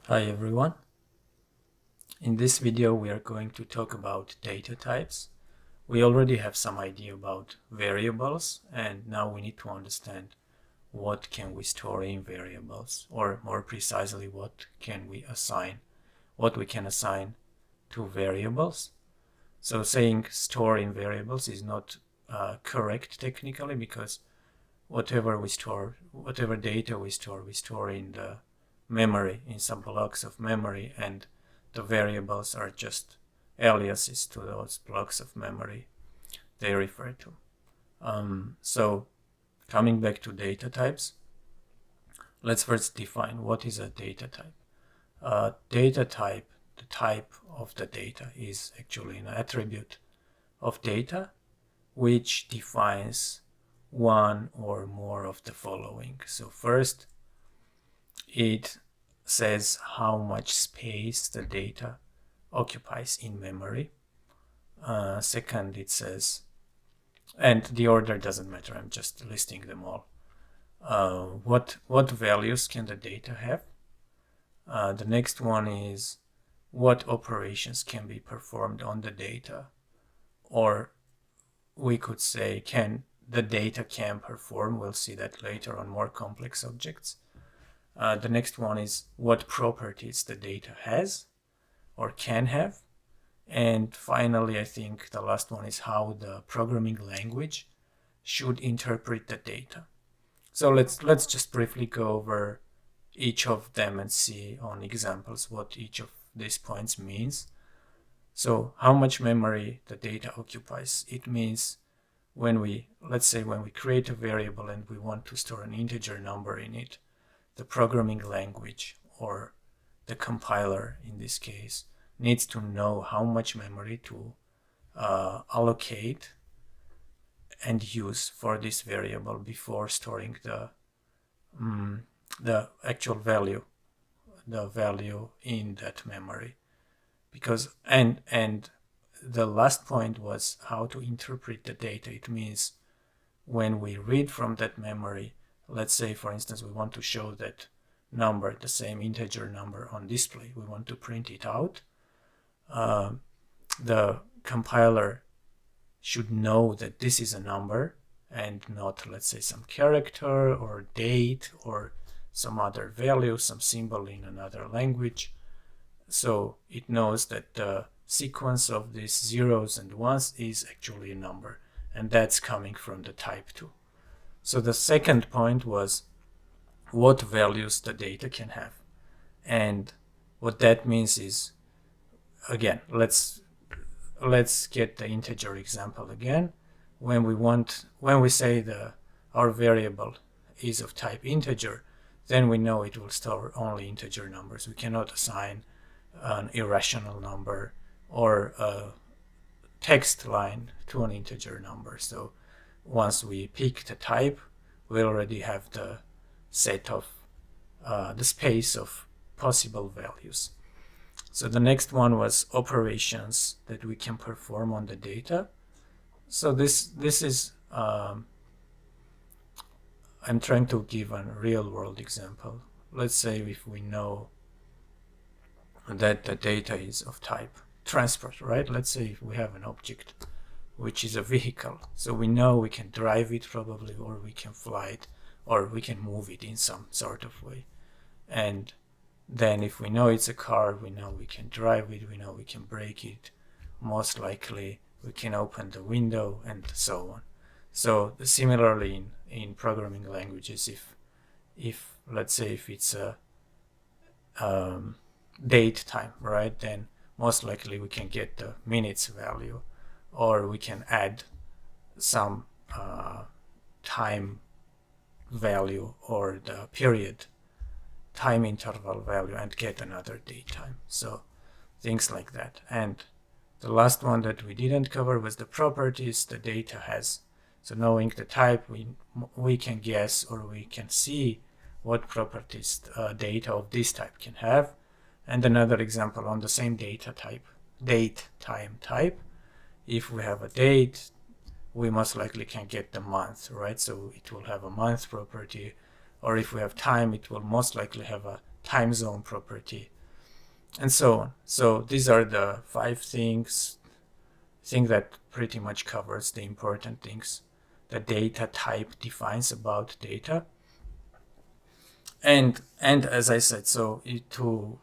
Hi everyone. In this video we are going to talk about data types. We already have some idea about variables, and now we need to understand what can we store in variables, or more precisely what we can assign to variables. So saying store in variables is not correct technically, because whatever data we store in the memory, in some blocks of memory, and the variables are just aliases to those blocks of memory they refer to. So coming back to data types, let's first define what is a data type. Data type, the type of the data, is actually an attribute of data which defines one or more of the following. So first, it says how much space the data occupies in memory. Second, it says, and the order doesn't matter, I'm just listing them all. What values can the data have? The next one is what operations can be performed on the data, or we could say the data can perform. We'll see that later on more complex objects. The next one is what properties the data has or can have. And finally, I think the last one is how the programming language should interpret the data. So let's just briefly go over each of them and see on examples what each of these points means. So how much memory the data occupies, it means let's say when we create a variable and we want to store an integer number in it, the programming language, or the compiler in this case, needs to know how much memory to allocate and use for this variable before storing the actual value, the value in that memory. Because and the last point was how to interpret the data. It means when we read from that memory, let's say for instance we want to show that number, the same integer number, on display, we want to print it out, the compiler should know that this is a number and not, let's say, some character or date or some other value, some symbol in another language. So it knows that the sequence of these zeros and ones is actually a number, and that's coming from the type 2. So the second point was what values the data can have. And what that means is, again, let's get the integer example again. When we say our variable is of type integer, then we know it will store only integer numbers. We cannot assign an irrational number or a text line to an integer number. So once we pick the type, we already have the set of the space of possible values. So the next one was operations that we can perform on the data. So this is I'm trying to give a real world example. Let's say if we know that the data is of type transport, right? Let's say if we have an object which is a vehicle, so we know we can drive it probably, or we can fly it, or we can move it in some sort of way. And then if we know it's a car, we know we can drive it, we know we can brake it, most likely we can open the window, and so on. So similarly in programming languages, if let's say if it's a date time, right, then most likely we can get the minutes value, or we can add some time value or the period time interval value and get another date time. So things like that. And the last one that we didn't cover was the properties the data has. So knowing the type, we can guess, or we can see what properties data of this type can have. And another example on the same data type, date time type. If we have a date, we most likely can get the month, right? So it will have a month property. Or if we have time, it will most likely have a time zone property, and so on. So these are the 5 things that pretty much covers the important things the data type defines about data. And as I said, so to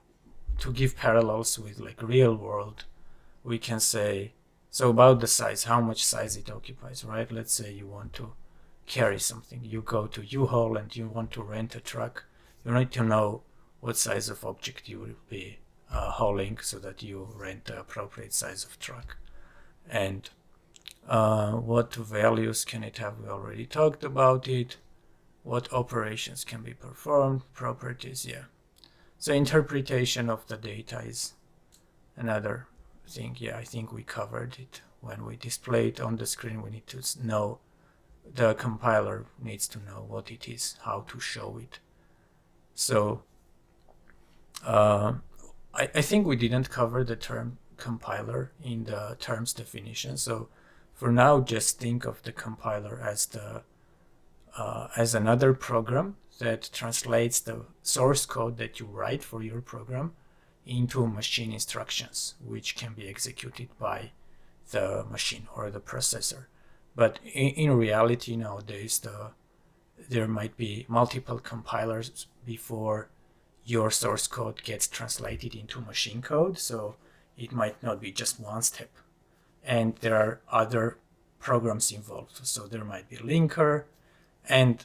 give parallels with like real world, we can say, so about the size, how much size it occupies, right? Let's say you want to carry something. You go to U-Haul and you want to rent a truck. You need to know what size of object you will be hauling so that you rent the appropriate size of truck. And what values can it have? We already talked about it. What operations can be performed, properties, yeah. So interpretation of the data is another thing. Yeah, I think we covered it. When we display it on the screen, we need to know, the compiler needs to know what it is, how to show it. So I think we didn't cover the term compiler in the terms definition. So for now, just think of the compiler as another program that translates the source code that you write for your program into machine instructions, which can be executed by the machine or the processor. But in reality nowadays, there might be multiple compilers before your source code gets translated into machine code, so it might not be just one step. And there are other programs involved, so there might be linker, and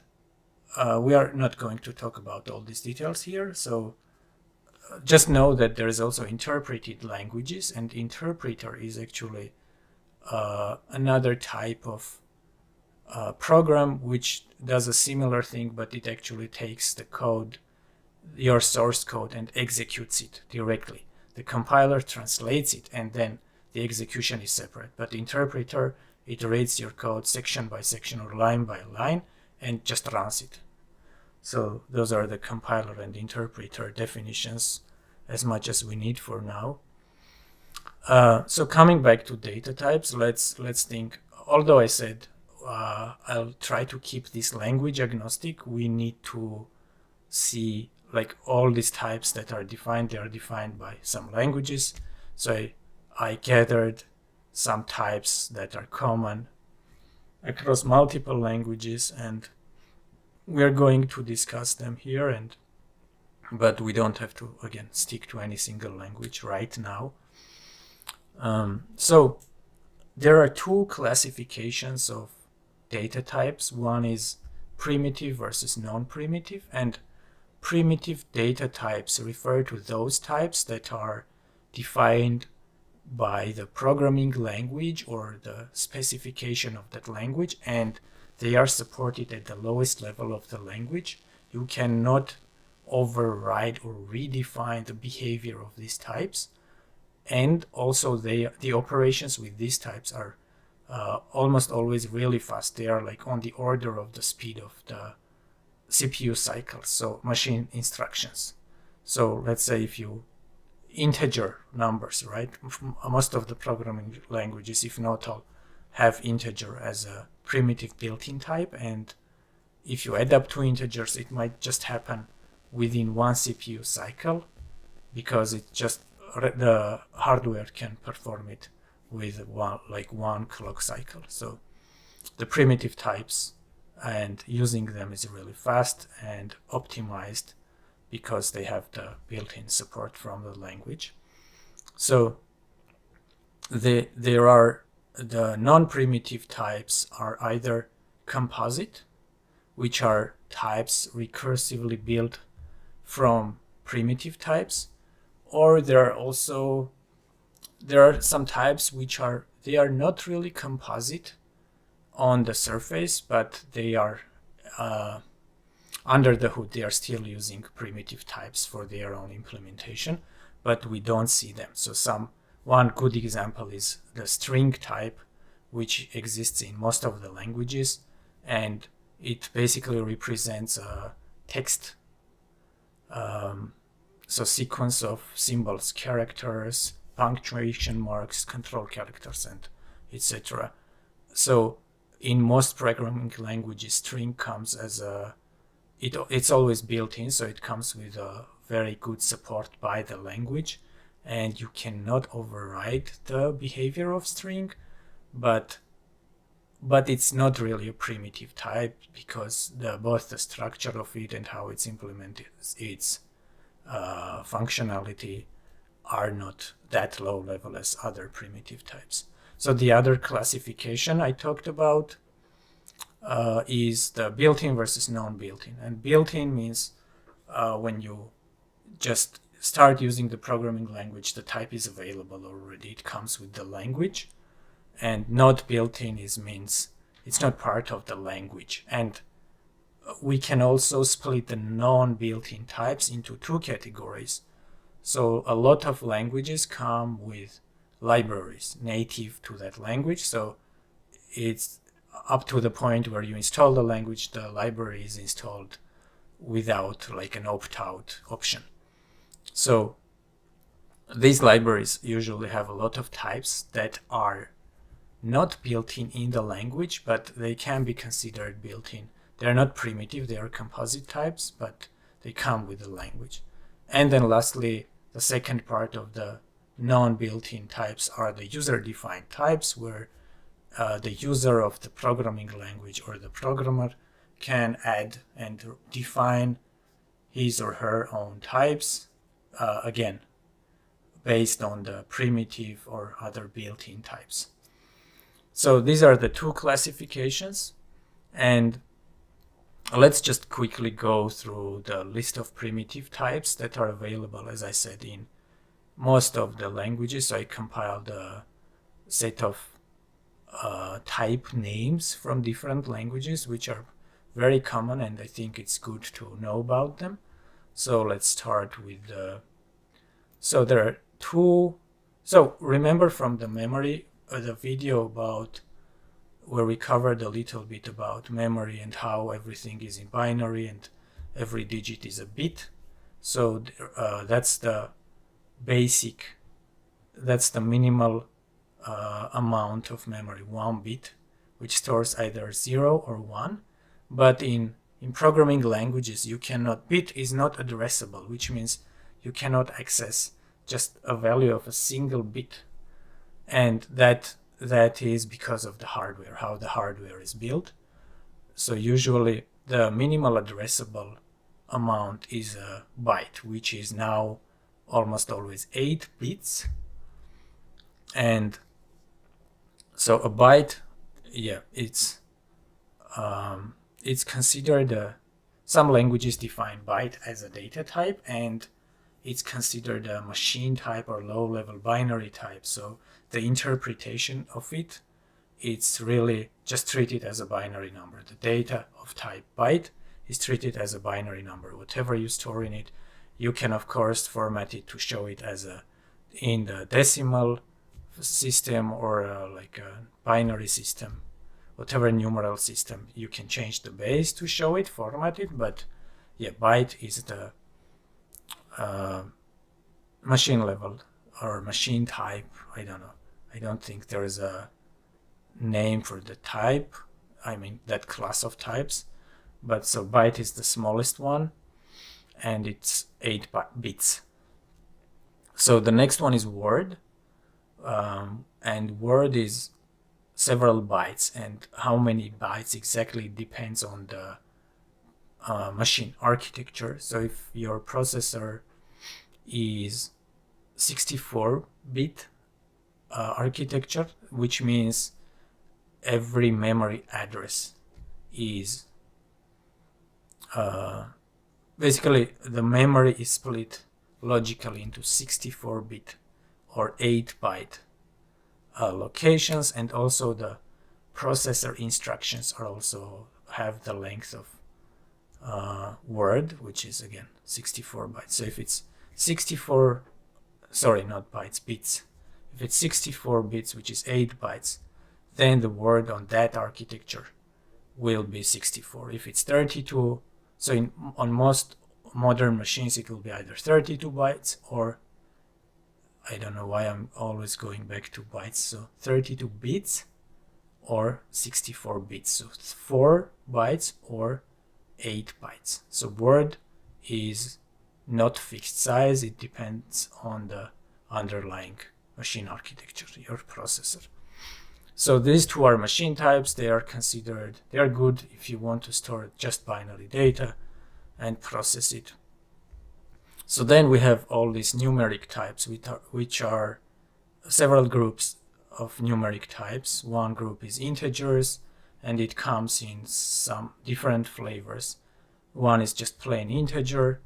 we are not going to talk about all these details here. So just know that there is also interpreted languages, and interpreter is actually another type of program which does a similar thing, but it actually takes the code, your source code, and executes it directly. The compiler translates it, and then the execution is separate. But the interpreter, it reads your code section by section or line by line and just runs it. So those are the compiler and interpreter definitions, as much as we need for now. So coming back to data types, let's think. Although I said I'll try to keep this language agnostic, we need to see like all these types that are defined, they are defined by some languages. So I gathered some types that are common across multiple languages, and we are going to discuss them here, but we don't have to, again, stick to any single language right now. So there are 2 classifications of data types. One is primitive versus non-primitive, and primitive data types refer to those types that are defined by the programming language or the specification of that language, and they are supported at the lowest level of the language. You cannot override or redefine the behavior of these types, and also the operations with these types are almost always really fast. They are like on the order of the speed of the CPU cycles, so machine instructions. So let's say if you integer numbers, right? Most of the programming languages, if not all, have integer as a primitive built-in type, and if you add up 2 integers, it might just happen within 1 CPU cycle, because it just, the hardware can perform it with one clock cycle. So the primitive types, and using them is really fast and optimized because they have the built-in support from the language. So there are the non-primitive types are either composite, which are types recursively built from primitive types, or there are some types which are not really composite on the surface, but they are under the hood, they are still using primitive types for their own implementation, but we don't see them. So one good example is the string type, which exists in most of the languages, and it basically represents a text, so sequence of symbols, characters, punctuation marks, control characters, and etc. So in most programming languages, string comes as it's always built in, so it comes with a very good support by the language, and you cannot override the behavior of string, but it's not really a primitive type because both the structure of it and how it's implemented, its functionality, are not that low level as other primitive types. So the other classification I talked about is the built-in versus non-built-in. And built-in means when you just start using the programming language, the type is available already. It comes with the language. And not built-in means it's not part of the language. And we can also split the non-built-in types into two categories. So a lot of languages come with libraries native to that language. So it's up to the point where you install the language, the library is installed without like an opt-out option. So these libraries usually have a lot of types that are not built in the language, but they can be considered built-in. They're not primitive, they are composite types, but they come with the language. And then lastly, the second part of the non-built-in types are the user-defined types, where the user of the programming language or the programmer can add and define his or her own types, again, based on the primitive or other built-in types. So these are the two classifications, and let's just quickly go through the list of primitive types that are available, as I said, in most of the languages. So I compiled a set of type names from different languages, which are very common, and I think it's good to know about them. So let's start with so there are two. So remember from the memory, the video about where we covered a little bit about memory and how everything is in binary and every digit is a bit. So that's the basic, that's the minimal amount of memory, 1 bit, which stores either 0 or 1. But in programming languages, you cannot, bit is not addressable, which means you cannot access just a value of a single bit. And that is because of the hardware, how the hardware is built. So usually the minimal addressable amount is a byte, which is now almost always 8 bits. And so a byte, yeah, it's considered, some languages define byte as a data type, and it's considered a machine type or low-level binary type. So the interpretation of it, it's really just treated as a binary number. The data of type byte is treated as a binary number. Whatever you store in it, you can of course format it to show it as in the decimal system or like a binary system, whatever numeral system. You can change the base to show it, format it, but yeah, byte is the machine level or machine type. I don't know. I don't think there is a name for the type. I mean, that class of types. But so byte is the smallest one, and it's 8 bits. So the next one is word. And word is several bytes, and how many bytes exactly depends on the machine architecture. So if your processor is 64-bit architecture, which means every memory address is basically the memory is split logically into 64-bit or 8-byte locations, and also the processor instructions are also have the length of word, which is again 64 bytes. So if it's 64, sorry, not bytes, bits. If it's 64 bits, which is 8 bytes, then the word on that architecture will be 64. If it's 32, so on most modern machines, it will be either 32 bytes or, I don't know why I'm always going back to bytes, so 32 bits or 64 bits. So 4 bytes or 8 bytes. So word is not fixed size. It depends on the underlying machine architecture, your processor. So these two are machine types. They are good if you want to store just binary data and process it. So then we have all these numeric types, which are several groups of numeric types. One group is integers, and it comes in some different flavors. One is just plain integer.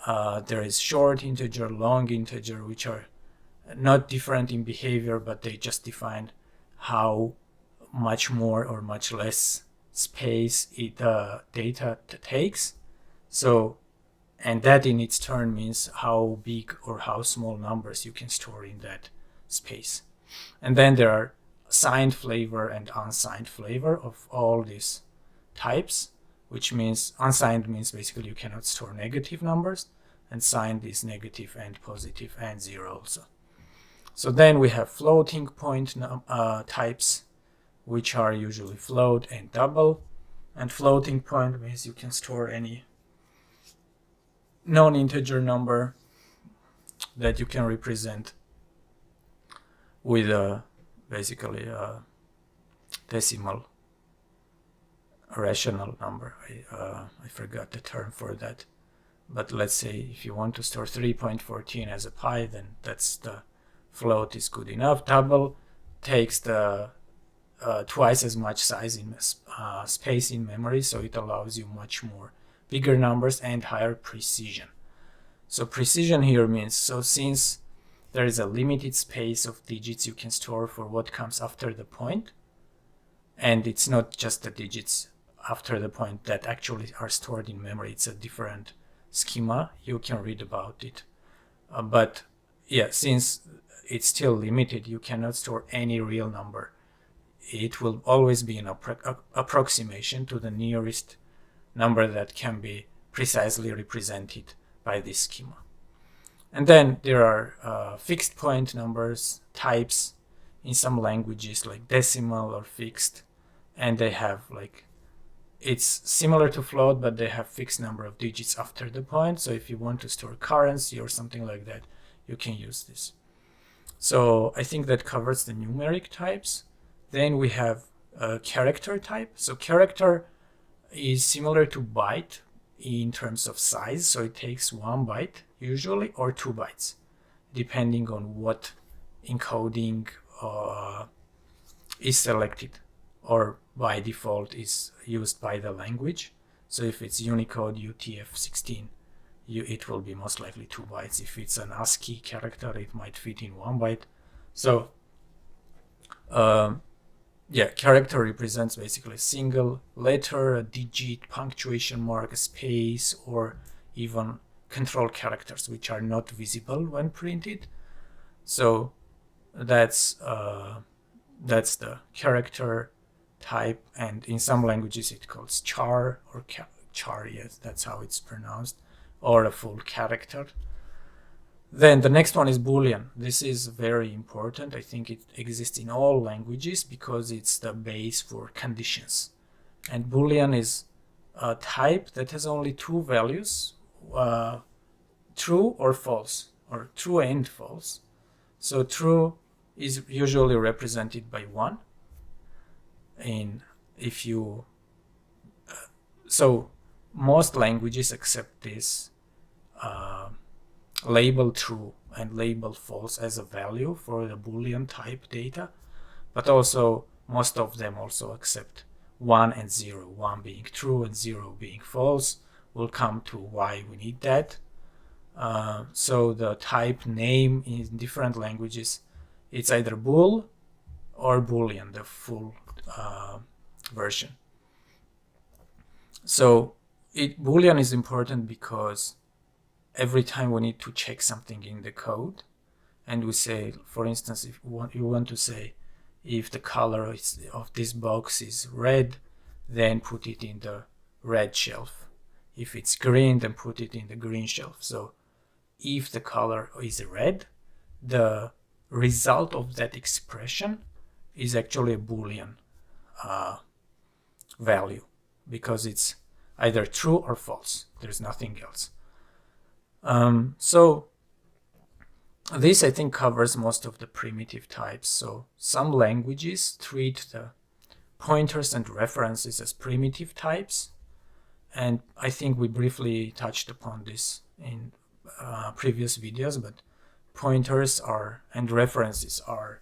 There is short integer, long integer, which are not different in behavior, but they just define how much more or much less space the data takes. So, and that in its turn means how big or how small numbers you can store in that space. And then there are signed flavor and unsigned flavor of all these types, which means unsigned means basically you cannot store negative numbers, and signed is negative and positive and zero also. So then we have floating point types, which are usually float and double. And floating point means you can store any non-integer number that you can represent with basically a decimal rational number. I forgot the term for that. But let's say if you want to store 3.14 as a pi, then that's the float is good enough. Double takes the twice as much size in space in memory, so it allows you much more bigger numbers and higher precision. So precision here means, so since there is a limited space of digits you can store for what comes after the point, and it's not just the digits after the point that actually are stored in memory, it's a different schema, you can read about it. But yeah, since it's still limited, you cannot store any real number. It will always be an approximation to the nearest number that can be precisely represented by this schema. And then there are fixed point numbers types in some languages, like decimal or fixed, and they have it's similar to float, but they have fixed number of digits after the point. So if you want to store currency or something like that, you can use this. So I think that covers the numeric types. Then we have a character type. So character is similar to byte in terms of size. So it takes 1 byte usually, or 2 bytes, depending on what encoding is selected or by default is used by the language. So if it's Unicode UTF-16, it will be most likely 2 bytes. If it's an ASCII character, it might fit in 1 byte. So yeah, character represents basically a single letter, a digit, punctuation mark, a space, or even control characters, which are not visible when printed. So that's the character type, and in some languages it calls char or char, yes, that's how it's pronounced, or a full character. Then the next one is Boolean. This is very important. I think it exists in all languages because it's the base for conditions. And Boolean is a type that has only 2 values, true or false, or true and false. So true is usually represented by 1. So most languages accept this label true and label false as a value for the Boolean type data, but also most of them also accept 1 and 0, 1 being true and 0 being false. We'll come to why we need that. So the type name in different languages, it's either bool or Boolean, the full version. So Boolean is important because every time we need to check something in the code, and we say, for instance, if you want to say if the color of this box is red, then put it in the red shelf. If it's green, then put it in the green shelf. So if the color is red, the result of that expression is actually a Boolean value, because it's either true or false. There's nothing else. So this, I think, covers most of the primitive types. So some languages treat the pointers and references as primitive types. And I think we briefly touched upon this in previous videos, but pointers are and references are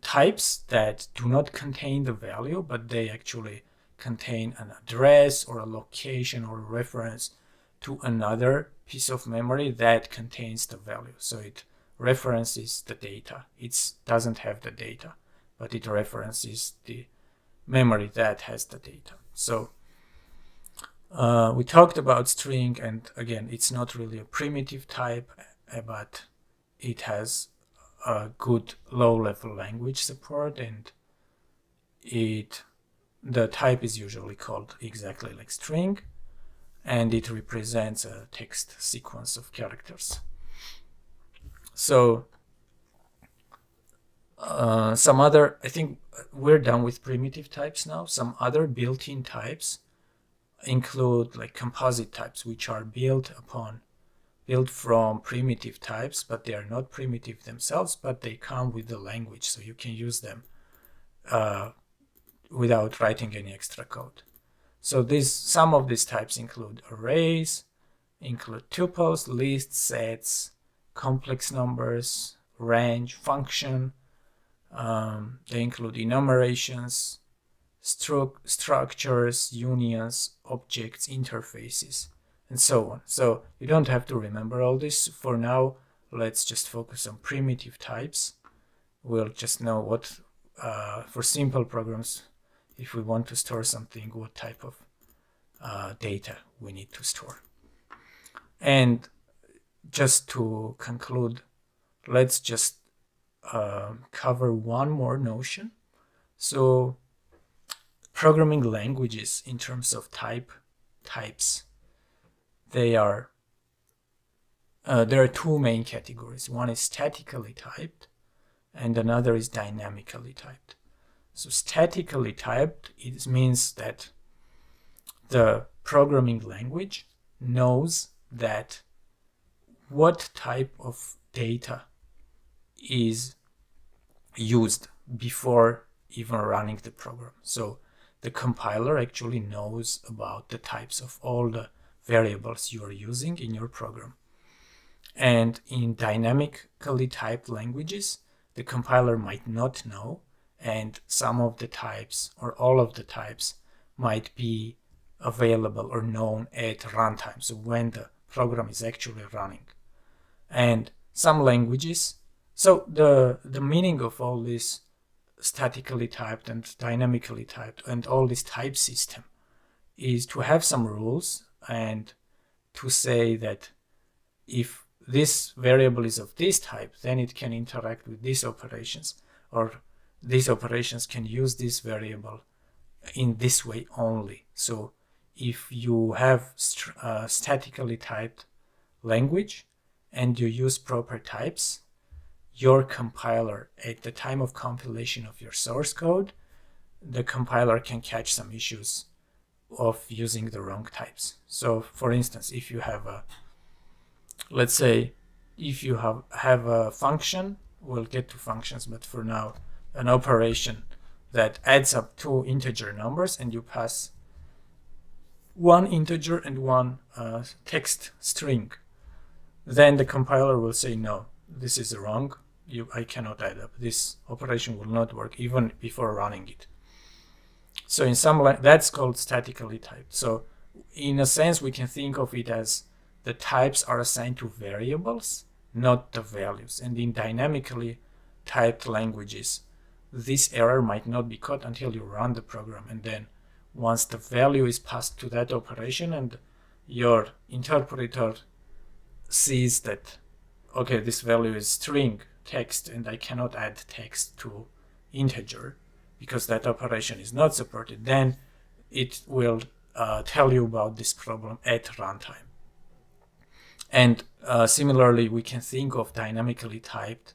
types that do not contain the value, but they actually contain an address or a location or a reference to another piece of memory that contains the value. So it references the data. It doesn't have the data, but it references the memory that has the data. So we talked about string, and again, it's not really a primitive type, but it has a good low-level language support, and the type is usually called exactly like string, and it represents a text sequence of characters. So some other, I think we're done with primitive types now. Some other built-in types include like composite types, which are built from primitive types, but they are not primitive themselves, but they come with the language, so you can use them without writing any extra code. So some of these types include arrays, include tuples, lists, sets, complex numbers, range, function. They include enumerations, structures, unions, objects, interfaces, and so on. So you don't have to remember all this. For now, let's just focus on primitive types. We'll just know what, for simple programs, if we want to store something, what type of data we need to store. And just to conclude, let's just cover one more notion. So programming languages in terms of types, there are two main categories. One is statically typed and another is dynamically typed. So statically typed, it means that the programming language knows that what type of data is used before even running the program. So the compiler actually knows about the types of all the variables you are using in your program. And in dynamically typed languages, the compiler might not know, and some of the types or all of the types might be available or known at runtime, so when the program is actually running. And some languages, so the meaning of all this statically typed and dynamically typed and all this type system is to have some rules and to say that if this variable is of this type, then it can interact with these operations, or these operations can use this variable in this way only. So if you have statically typed language and you use proper types, your compiler, at the time of compilation of your source code, the compiler can catch some issues of using the wrong types. So for instance, if you have let's say if you have a function, we'll get to functions, but for now, an operation that adds up two integer numbers, and you pass one integer and one text string, then the compiler will say, no, this is wrong. I cannot add up. This operation will not work even before running it. So in that's called statically typed. So in a sense, we can think of it as the types are assigned to variables, not the values. And in dynamically typed languages, this error might not be caught until you run the program. And then once the value is passed to that operation and your interpreter sees that, okay, this value is string text and I cannot add text to integer because that operation is not supported, then it will tell you about this problem at runtime. And similarly, we can think of dynamically typed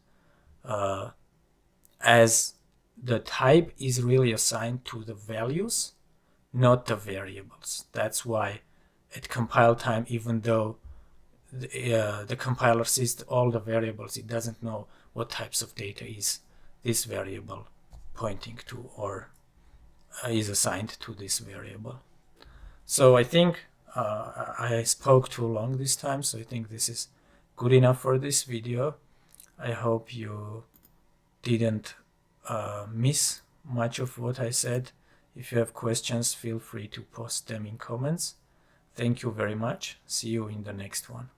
as the type is really assigned to the values, not the variables. That's why at compile time, even though the compiler sees all the variables. It doesn't know what types of data is this variable pointing to, or is assigned to this variable. So I think I spoke too long this time, so I think this is good enough for this video. I hope you didn't miss much of what I said. If you have questions, feel free to post them in comments. Thank you very much. See you in the next one.